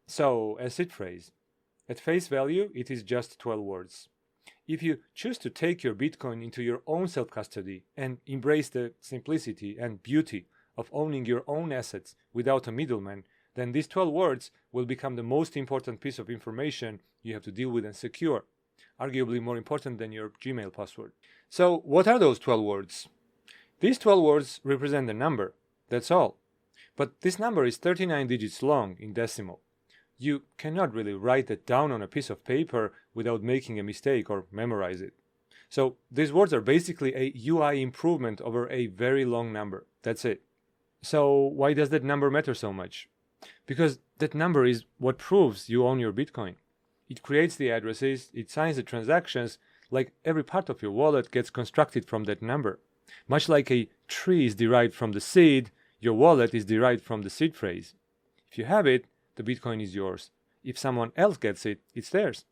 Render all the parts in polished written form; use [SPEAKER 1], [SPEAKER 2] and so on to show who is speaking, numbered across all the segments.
[SPEAKER 1] So, a seed phrase. At face value, it is just 12 words. If you choose to take your Bitcoin into your own self-custody and embrace the simplicity and beauty of owning your own assets without a middleman, then these 12 words will become the most important piece of information you have to deal with and secure, arguably more important than your Gmail password. So, what are those 12 words? These 12 words represent a number, that's all. But this number is 39 digits long in decimal. You cannot really write that down on a piece of paper without making a mistake or memorize it. So these words are basically a UI improvement over a very long number. That's it. So why does that number matter so much? Because that number is what proves you own your Bitcoin. It creates the addresses, it signs the transactions, like every part of your wallet gets constructed from that number. Much like a tree is derived from the seed, your wallet is derived from the seed phrase. If you have it, the Bitcoin is yours. If someone else gets it, it's theirs.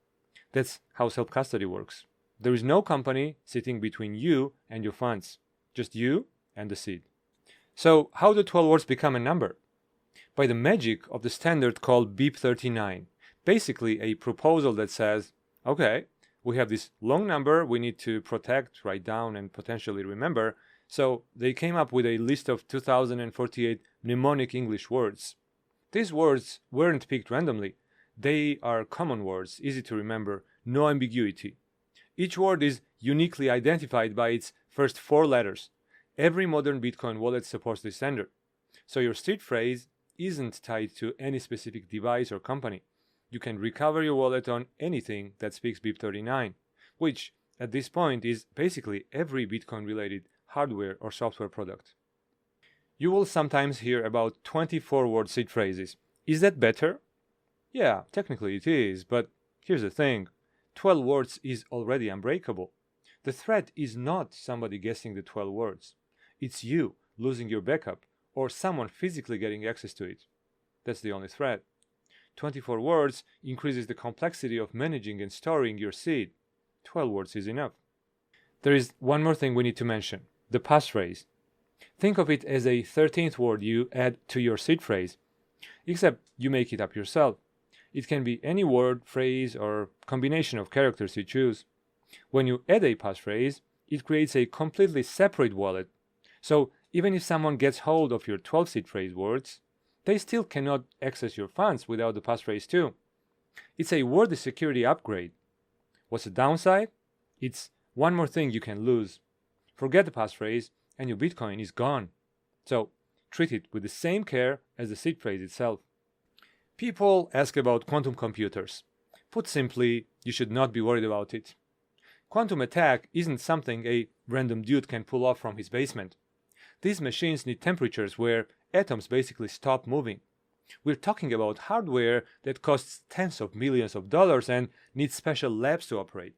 [SPEAKER 1] That's how self-custody works. There is no company sitting between you and your funds. Just you and the seed. So how do 12 words become a number? By the magic of the standard called BIP39. Basically a proposal that says, okay, we have this long number we need to protect, write down, and potentially remember. So they came up with a list of 2048 mnemonic English words. These words weren't picked randomly. They are common words, easy to remember, no ambiguity. Each word is uniquely identified by its first 4 letters. Every modern Bitcoin wallet supports this standard. So your seed phrase isn't tied to any specific device or company. You can recover your wallet on anything that speaks BIP39, which at this point is basically every Bitcoin-related hardware or software product. You will sometimes hear about 24-word seed phrases. Is that better? Yeah, technically it is, but here's the thing. 12 words is already unbreakable. The threat is not somebody guessing the 12 words. It's you losing your backup or someone physically getting access to it. That's the only threat. 24 words increases the complexity of managing and storing your seed. 12 words is enough. There is one more thing we need to mention, the passphrase. Think of it as a 13th word you add to your seed phrase, except you make it up yourself. It can be any word, phrase, or combination of characters you choose. When you add a passphrase, it creates a completely separate wallet. So even if someone gets hold of your 12 seed phrase words, they still cannot access your funds without the passphrase too. It's a worthy security upgrade. What's the downside? It's one more thing you can lose. Forget the passphrase, and your Bitcoin is gone. So treat it with the same care as the seed phrase itself. People ask about quantum computers. Put simply, you should not be worried about it. Quantum attack isn't something a random dude can pull off from his basement. These machines need temperatures where atoms basically stop moving. We're talking about hardware that costs tens of millions of dollars and needs special labs to operate.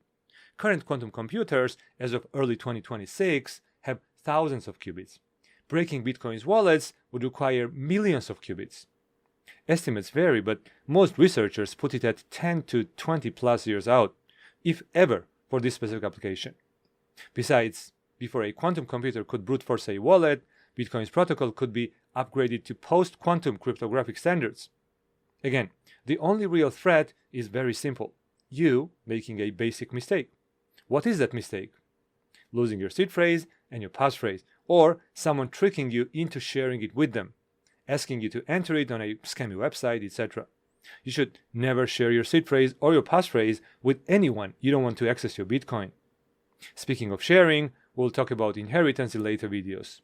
[SPEAKER 1] Current quantum computers, as of early 2026, have thousands of qubits. Breaking Bitcoin's wallets would require millions of qubits. Estimates vary, but most researchers put it at 10 to 20 plus years out, if ever, for this specific application. Besides, before a quantum computer could brute force a wallet, Bitcoin's protocol could be upgraded to post-quantum cryptographic standards. Again, the only real threat is very simple. You making a basic mistake. What is that mistake? Losing your seed phrase and your passphrase, or someone tricking you into sharing it with them, asking you to enter it on a scammy website, etc. You should never share your seed phrase or your passphrase with anyone you don't want to access your Bitcoin. Speaking of sharing, we'll talk about inheritance in later videos.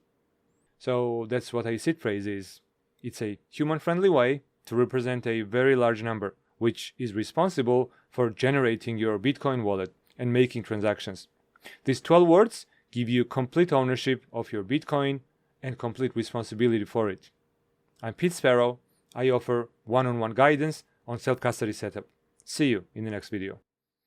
[SPEAKER 1] So that's what a seed phrase is. It's a human-friendly way to represent a very large number, which is responsible for generating your Bitcoin wallet and making transactions. These 12 words give you complete ownership of your Bitcoin and complete responsibility for it. I'm Pete Sparrow. I offer one-on-one guidance on self-custody setup. See you in the next video.